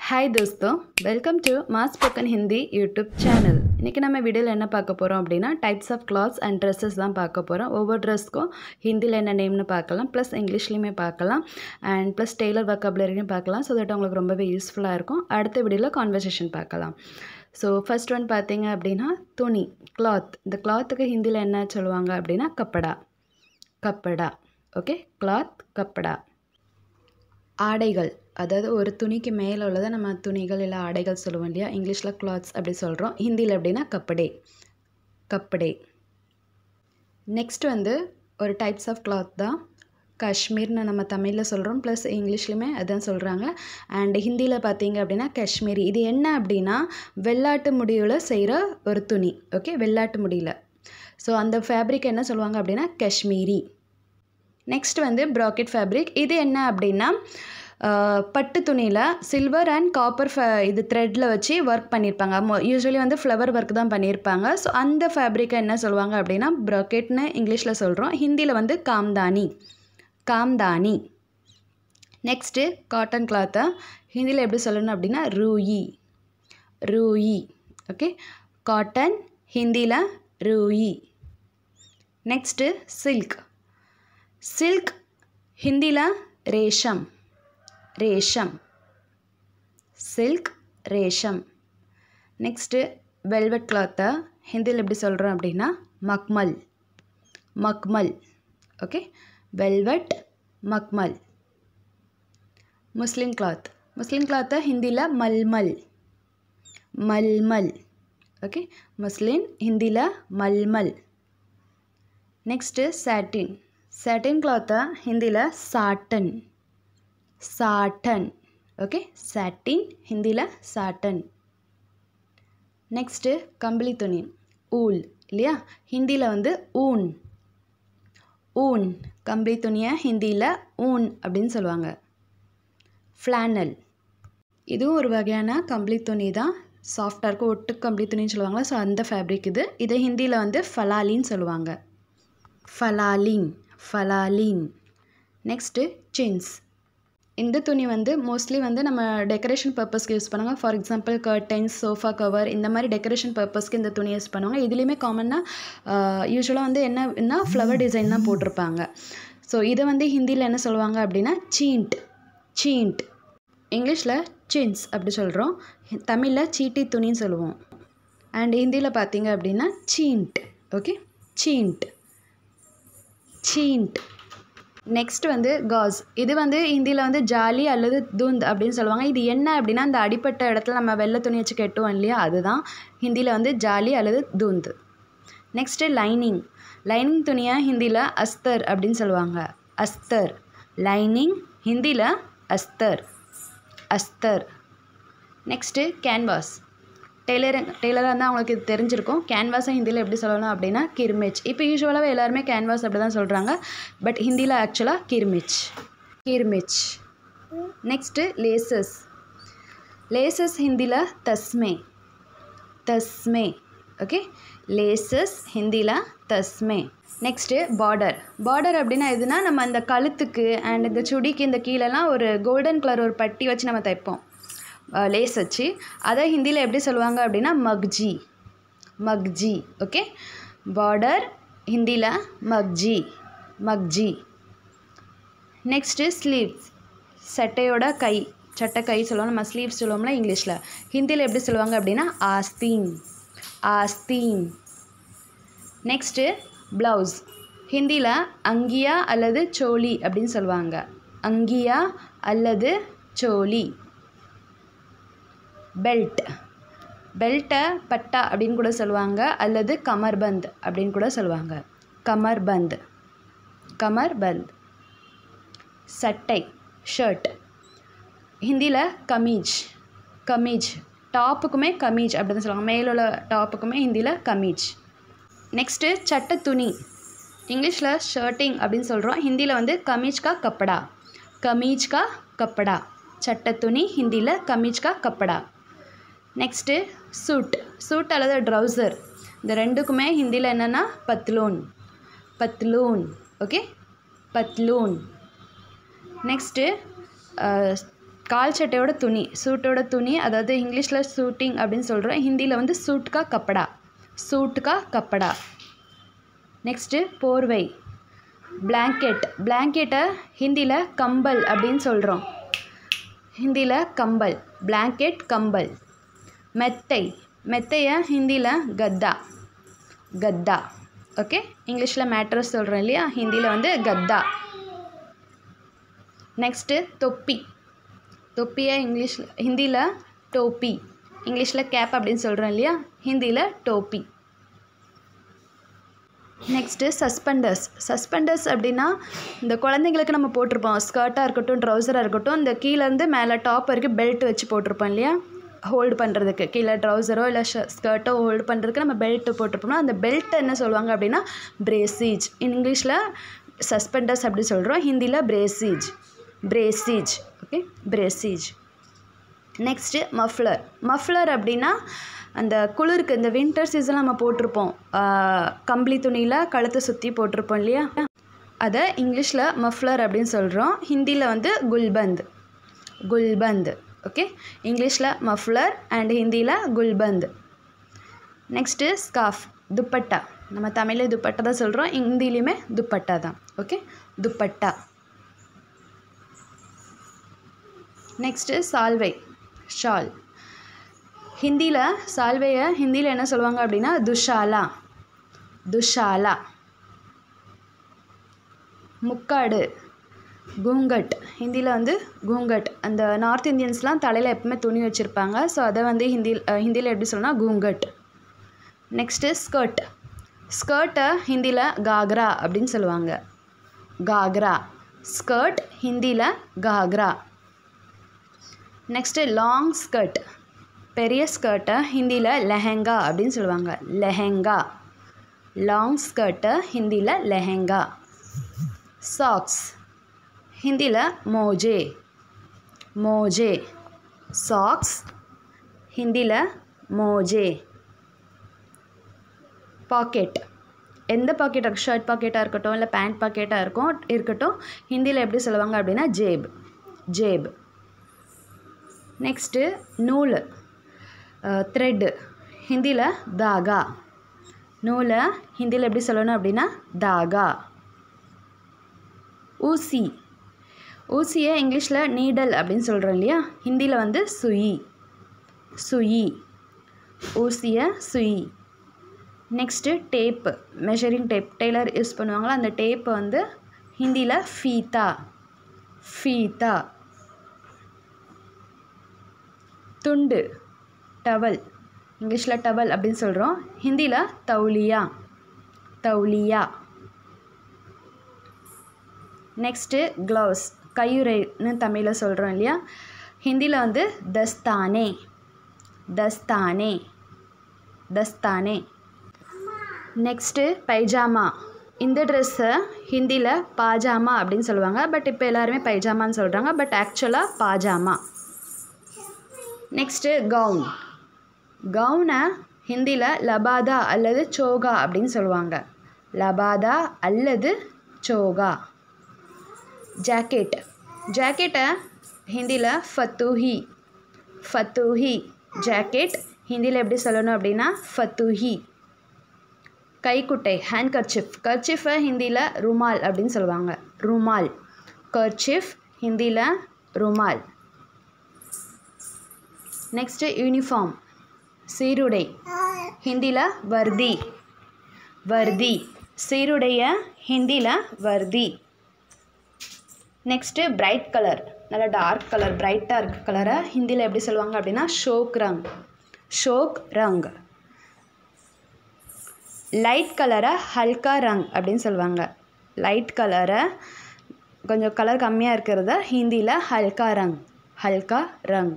हाय दोस्तों, welcome to mass spoken Hindi YouTube channel. इनकी நம்ம வீடியோல என்ன பார்க்க போறோம் அப்படினா types of clothes and Dresses தான் பார்க்க போறோம்। ஒவ்வொரு Dressக்கும் ஹிந்தில என்ன நேம்னு பார்க்கலாம், ப்ளஸ் இங்கிலீஷ்லயுமே பார்க்கலாம் அண்ட் ப்ளஸ் டெய்லர் வொக்காபுலரியும் பார்க்கலாம். சோ தட் உங்களுக்கு ரொம்பவே யூஸ்ஃபுல்லா இருக்கும். அடுத்த வீடியோல கான்வர்சேஷன் பார்க்கலாம். ஸோ ஃபர்ஸ்ட் ஒன் பார்த்தீங்க அப்படின்னா துணி, கிளாத். இந்த கிளாத்துக்கு ஹிந்தியில் என்ன சொல்லுவாங்க அப்படின்னா கப்படா. கப்படா, ஓகே, கிளாத், கப்படா. ஆடைகள், அதாவது ஒரு துணிக்கு மேலே உள்ளதை நம்ம துணிகள் இல்லை ஆடைகள் சொல்லுவோம் இல்லையா, இங்கிலீஷில் கிளாத்ஸ் அப்படி சொல்கிறோம். ஹிந்தியில் அப்படின்னா கப்படே. கப்படே. நெக்ஸ்ட் வந்து ஒரு டைப்ஸ் ஆஃப் கிளாத் தான் காஷ்மீர்னு நம்ம தமிழில் சொல்கிறோம், ப்ளஸ் இங்கிலீஷ்லையுமே அதான் சொல்கிறாங்க. அண்ட் ஹிந்தியில் பார்த்தீங்க அப்படின்னா காஷ்மீரி. இது என்ன அப்படின்னா வெள்ளாட்டு முடிவில் செய்கிற ஒரு துணி, ஓகே, வெள்ளாட்டு முடியில். ஸோ அந்த ஃபேப்ரிக் என்ன சொல்லுவாங்க அப்படின்னா காஷ்மீரி. நெக்ஸ்ட் வந்து ப்ராக்கெட் ஃபேப்ரிக். இது என்ன அப்படின்னா பட்டு துணியில் சில்வர் அண்ட் காப்பர் இது த்ரெட்டில் வச்சு ஒர்க் பண்ணியிருப்பாங்க. யூஸ்வலி வந்து ஃப்ளவர் ஒர்க் தான் பண்ணியிருப்பாங்க. ஸோ அந்த ஃபேப்ரிக்கை என்ன சொல்லுவாங்க அப்படின்னா ப்ராக்கெட்னு இங்கிலீஷில் சொல்கிறோம். ஹிந்தியில் வந்து காம்தானி. காம்தானி. நெக்ஸ்ட்டு காட்டன் கிளாத்தை ஹிந்தியில் எப்படி சொல்லணும் அப்படின்னா ரூயி. ரூயி, ஓகே, காட்டன், ஹிந்தியில் ரூயி. Next silk. சில்க் ஹிந்தியில் racism. Racism. Silk, racism. Next velvet கிளாத்தை ஹிந்தியில் எப்படி சொல்கிறோம் அப்படின்னா மக்மல். மக்மல், ஓகே, வெல்வெட், மக்மல். முஸ்லிம் கிளாத். முஸ்லிம் கிளாத்தை ஹிந்தியில் மல்மல். மல்மல், ஓகே, முஸ்லிம், ஹிந்தியில் மல்மல். நெக்ஸ்ட்டு சாட்டின். சாட்டின் கிளாத்தை ஹிந்தியில் சாட்டன். சாட்டன், ஓகே, சாட்டின், ஹிந்தியில் சாட்டன். நெக்ஸ்ட்டு கம்பளி துணி, ஊல் இல்லையா, ஹிந்தியில் வந்து ஊன். ஊன். கம்பளி துணியை ஹிந்தியில் ஊன் அப்படின்னு சொல்லுவாங்க. ஃப்ளானல். இதுவும் ஒரு வகையான கம்பளி துணி தான், சாஃப்டாக இருக்கும், ஒட்டு கம்பளி துணின்னு சொல்லுவாங்க. ஸோ அந்த ஃபேப்ரிக் இது. இதை ஹிந்தியில் வந்து ஃபலாலின்னு சொல்லுவாங்க. ஃபலாலின். ஃபலாலின். Next chintz. இந்த துணி வந்து மோஸ்ட்லி வந்து நம்ம டெக்கரேஷன் பர்பஸ்க்கு யூஸ் பண்ணுவாங்க. For example curtains, sofa cover, இந்த மாதிரி டெக்கரேஷன் பர்பஸ்க்கு இந்த துணி யூஸ் பண்ணுவாங்க. இதுலேயுமே காமனாக யூஸ்வலாக வந்து என்ன ஃப்ளவர் டிசைன் தான் போட்டிருப்பாங்க. ஸோ இதை வந்து ஹிந்தியில் என்ன சொல்லுவாங்க அப்படின்னா சீண்ட். சீண்ட். இங்கிலீஷில் சின்ஸ் அப்படி சொல்கிறோம், தமிழில் சீட்டி துணின்னு சொல்லுவோம். அண்ட் ஹிந்தியில் பார்த்தீங்க அப்படின்னா சீண்ட், ஓகே, சீண்ட். சீண்ட். நெக்ஸ்ட் வந்து காஸ். இது வந்து ஹிந்தியில் வந்து ஜாலி அல்லது துந்த் அப்படின்னு சொல்லுவாங்க. இது என்ன அப்படின்னா இந்த அடிப்பட்ட இடத்துல நம்ம வெள்ளை துணி வச்சு கட்டுவோம் இல்லையா, அதுதான் ஹிந்தியில் வந்து ஜாலி அல்லது துந்த். Next lining. லைனிங் துணியை ஹிந்தியில் அஸ்தர் அப்படின்னு சொல்லுவாங்க. அஸ்தர். லைனிங், ஹிந்தியில் அஸ்தர். அஸ்தர். Next canvas. டெய்லராக இருந்தால் அவங்களுக்கு இது தெரிஞ்சிருக்கும். கேன்வாஸை ஹிந்தியில் எப்படி சொல்லணும் அப்படின்னா கிர்மிச். இப்போ யூஸ்வலாகவே எல்லாருமே கேன்வாஸ் அப்படி தான் சொல்கிறாங்க, பட் ஹிந்தியில் ஆக்சுவலாக கிர்மிச். கிர்மிச். Next laces. லேசஸ் ஹிந்தியில் தஸ்மே. தஸ்மே, ஓகே, லேசஸ் ஹிந்தியில் தஸ்மே. Next border. பார்டர் அப்படின்னா எதுனா நம்ம இந்த கழுத்துக்கு அண்ட் இந்த சுடிக்கு இந்த கீழெல்லாம் ஒரு கோல்டன் கலர் ஒரு பட்டி வச்சு நம்ம தைப்போம் லேஸ் வச்சு. அதை ஹிந்தியில் எப்படி சொல்லுவாங்க அப்படின்னா மக்ஜி. மக்ஜி, ஓகே, பார்டர், ஹிந்தியில் மக்ஜி. மக்ஜி. Next sleeves. சட்டையோட கை, சட்டை கை சொல்லுவோம் நம்ம, ஸ்லீவ்ஸ் சொல்லுவோம்ல இங்கிலீஷில். ஹிந்தியில் எப்படி சொல்லுவாங்க அப்படின்னா ஆஸ்தீன். ஆஸ்தீன். Next blouse. ஹிந்தியில் அங்கியா அல்லது சோலி அப்படின்னு சொல்லுவாங்க. அங்கியா அல்லது சோலி. பெல்ட். பெல்ட்டை பட்டா அப்படின்னு கூட சொல்லுவாங்க, அல்லது கமர்பந்த் அப்படின்னு கூட சொல்லுவாங்க. கமர்பந்த். கமர்பந்த். சட்டை, ஷர்ட், ஹிந்தியில் கமீஜ். கமீஜ். டாப்புக்குமே கமீஜ் அப்படின்னு சொல்லுவாங்க, மேலுள்ள டாப்புக்குமே ஹிந்தியில் கமீஜ். நெக்ஸ்ட்டு சட்டை துணி. இங்கிலீஷில் ஷர்ட்டிங் அப்படின்னு சொல்கிறோம், ஹிந்தியில் வந்து கமீஜ் கா கப்படா. கமீஜ் கா கப்படா. சட்டை துணி, ஹிந்தியில் கமீஜ் கா கப்படா. Next suit. சூட் அல்லது ட்ரௌசர், இந்த ரெண்டுக்குமே ஹிந்தியில் என்னென்னா பத்லூன். பத்லூன், ஓகே, பத்லூன். நெக்ஸ்ட்டு கால் சட்டையோட துணி, சூட்டோட துணி, அதாவது இங்கிலீஷில் சூட்டிங் அப்படின்னு சொல்கிறோம், ஹிந்தியில் வந்து சூட் கா கப்படா, சூட் கா கப்படா. நெக்ஸ்ட்டு போர்வை, பிளாங்கெட், பிளாங்கெட்டை ஹிந்தியில் கம்பல் அப்படின்னு சொல்கிறோம், ஹிந்தியில் கம்பல், பிளாங்கெட் கம்பல். மெத்தை, மெத்தையை ஹிந்தியில் கத்தா, கத்தா. ஓகே, இங்கிலீஷில் மேட்ரஸ் சொல்கிறோம் இல்லையா, ஹிந்தியில் வந்து கத்தா. நெக்ஸ்ட்டு தொப்பி, தொப்பியை ஹிந்தியில் டோப்பி, இங்கிலீஷில் கேப் அப்படின்னு சொல்கிறோம் இல்லையா, ஹிந்தியில் டோப்பி. நெக்ஸ்ட்டு சஸ்பெண்டர்ஸ், சஸ்பெண்டர்ஸ் அப்படின்னா இந்த குழந்தைங்களுக்கு நம்ம போட்டிருப்போம், ஸ்கர்ட்டாக இருக்கட்டும் ட்ரௌசராக இருக்கட்டும், இந்த கீழேருந்து மேலே டாப் வரைக்கும் பெல்ட் வச்சு போட்டிருப்போம் இல்லையா, ஹோல்டு பண்ணுறதுக்கு, கீழே ட்ரௌசரோ இல்லை ஸ்கர்ட்டோ ஹோல்டு பண்ணுறதுக்கு நம்ம பெல்ட்டு போட்டிருப்போம்னா அந்த பெல்ட்டை என்ன சொல்லுவாங்க அப்படின்னா பிரேசீஜ். இங்கிலீஷில் சஸ்பெண்டர்ஸ் அப்படி சொல்கிறோம், ஹிந்தியில் பிரேசீஜ், பிரேசீஜ். ஓகே, பிரேசீஜ். நெக்ஸ்ட்டு மஃப்ளர், மஃப்ளர் அப்படின்னா அந்த குளிருக்கு இந்த வின்டர் சீசன் நம்ம போட்டிருப்போம், கம்பளி துணியில் கழுத்தை சுற்றி போட்டிருப்போம் இல்லையா, அதை இங்கிலீஷில் மஃப்ளர் அப்படின்னு சொல்கிறோம், ஹிந்தியில் வந்து குல்பந்த், குல்பந்த். ஓகே, இங்கிலீஷில் மஃப்ளர் அண்ட் ஹிந்தியில் குல்பந்த். நெக்ஸ்ட்டு ஸ்கார்ஃப், துப்பட்டா, நம்ம தமிழில் துப்பட்டா தான் சொல்கிறோம், ஹிந்திலையுமே துப்பட்டா தான். ஓகே, துப்பட்டா. நெக்ஸ்ட்டு சால்வை, ஷால், ஹிந்தியில் சால்வையை ஹிந்தியில் என்ன சொல்லுவாங்க அப்படின்னா துஷாலா, துஷாலா. முக்காடு, கூங்கட், ஹிந்தியில் வந்து கூங்கட். அந்த நார்த் இந்தியன்ஸ்லாம் தலையில் எப்பவுமே துணி வச்சுருப்பாங்க, ஸோ அதை வந்து ஹிந்தியில் எப்படி சொல்லணும்னா கூங்கட். நெக்ஸ்ட்டு ஸ்கர்ட், ஸ்கர்ட்டை ஹிந்தியில் காக்ரா அப்படின்னு சொல்லுவாங்க, காக்ரா, ஸ்கர்ட் ஹிந்தியில் காக்ரா. நெக்ஸ்ட்டு லாங் ஸ்கர்ட், பெரிய ஸ்கர்ட்டை ஹிந்தியில் லெஹெங்கா அப்படின்னு சொல்லுவாங்க, லெஹெங்கா, லாங் ஸ்கர்ட்டை ஹிந்தியில் லெஹெங்கா. சாக்ஸ், ஹிந்தியில் மோஜே, மோஜே, சாக்ஸ் ஹிந்தியில் மோஜே. பாக்கெட், எந்த பாக்கெட்டாக, ஷர்ட் பாக்கெட்டாக இருக்கட்டும் இல்லை பேண்ட் பாக்கெட்டாக இருக்கட்டும், ஹிந்தியில் எப்படி சொல்லுவாங்க அப்படின்னா ஜேப், ஜேப். நெக்ஸ்ட்டு நூல், த்ரெட்டு, ஹிந்தியில் தாகா, நூலை ஹிந்தியில் எப்படி சொல்லணும் அப்படின்னா தாகா. ஊசி, ஊசியை இங்கிலீஷில் நீடல் அப்படின்னு சொல்கிறோம் இல்லையா, ஹிந்தியில் வந்து சுயி, சுயி, ஊசியை சுயி. Next tape, measuring tape, tailor use பண்ணுவாங்களா அந்த டேப்பை வந்து ஹிந்தியில் ஃபீதா, ஃபீதா. துண்டு, டவல், இங்கிலீஷில் டவல் அப்படின்னு சொல்கிறோம், ஹிந்தியில் தௌலியா, தௌலியா. நெக்ஸ்ட்டு க்ளவுஸ், கையுறைன்னு தமிழில் சொல்கிறோம் இல்லையா, ஹிந்தியில் வந்து தஸ்தானே, தஸ்தானே, தஸ்தானே. நெக்ஸ்ட்டு பைஜாமா, இந்த ட்ரெஸ்ஸை ஹிந்தியில் பாஜாமா அப்படின்னு சொல்லுவாங்க, பட் இப்போ எல்லாருமே பைஜாமான்னு சொல்கிறாங்க, பட் ஆக்சுவலாக பாஜாமா. நெக்ஸ்ட்டு கவுன், கவுனை ஹிந்தியில் லபாதா அல்லது சோகா அப்படின்னு சொல்லுவாங்க, லபாதா அல்லது சோகா. ஜாக்கெட், ஜாக்கெட்டை ஹிந்தியில் ஃபத்தூஹி, ஃபத்தூஹி, ஜாக்கெட் ஹிந்தியில் எப்படி சொல்லணும் அப்படின்னா ஃபத்தூஹி. கைக்குட்டை, ஹேண்ட் கர்ச்சிஃப், கர்ச்சிஃபை ஹிந்தியில் ருமால் அப்படின்னு சொல்லுவாங்க, ருமால், கர்ச்சிஃப் ஹிந்தியில் ருமால். நெக்ஸ்ட்டு யூனிஃபார்ம், சீருடை, ஹிந்தியில் வர்தி, வர்தி, சீருடைய ஹிந்தியில் வர்தி. நெக்ஸ்ட்டு பிரைட் கலர், நல்லா டார்க் கலர், பிரைட்டாக இருக்க கலரை ஹிந்தியில் எப்படி சொல்லுவாங்க அப்படின்னா ஷோக் ரங், ஷோக் ரங். லைட் கலரை ஹல்கா ரங் அப்படின்னு சொல்லுவாங்க, லைட் கலரை கொஞ்சம் கலர் கம்மியாக இருக்கிறத ஹிந்தியில் ஹல்கா ரங், ஹல்கா ரங்.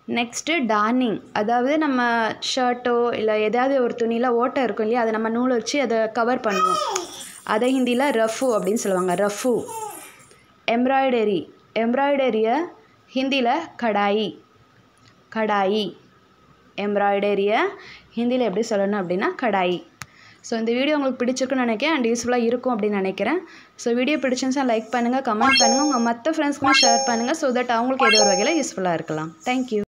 நெக்ஸ்ட்டு டார்னிங், அதாவது நம்ம ஷர்ட்டோ இல்லை ஏதாவது ஒரு துணியில் ஓட்டை இருக்கும் இல்லையா, அதை நம்ம நூல் வச்சு அதை கவர் பண்ணுவோம், அதை ஹிந்தியில் ரஃபு அப்படின்னு சொல்லுவாங்க, ரஃபு. எம்ப்ராய்டரி, எம்ப்ராய்டரியை ஹிந்தியில் கடாயி, கடாயி, எம்ப்ராய்டரியை ஹிந்தியில் எப்படி சொல்லணும் அப்படின்னா கடாயி. ஸோ இந்த வீடியோ உங்களுக்கு பிடிச்சிருக்குன்னு நினைக்கிறேன் அண்ட் யூஸ்ஃபுல்லாக இருக்கும் அப்படின்னு நினைக்கிறேன். ஸோ வீடியோ பிடிச்சிருந்துச்சா லைக் பண்ணுங்கள், கமெண்ட் பண்ணுங்கள், உங்கள் மற்ற ஃப்ரெண்ட்ஸ்க்குமே ஷேர் பண்ணுங்கள். ஸோ தட் அவங்களுக்கு ஏதோ ஒரு வகையில் யூஸ்ஃபுல்லாக இருக்கலாம். தேங்க்யூ.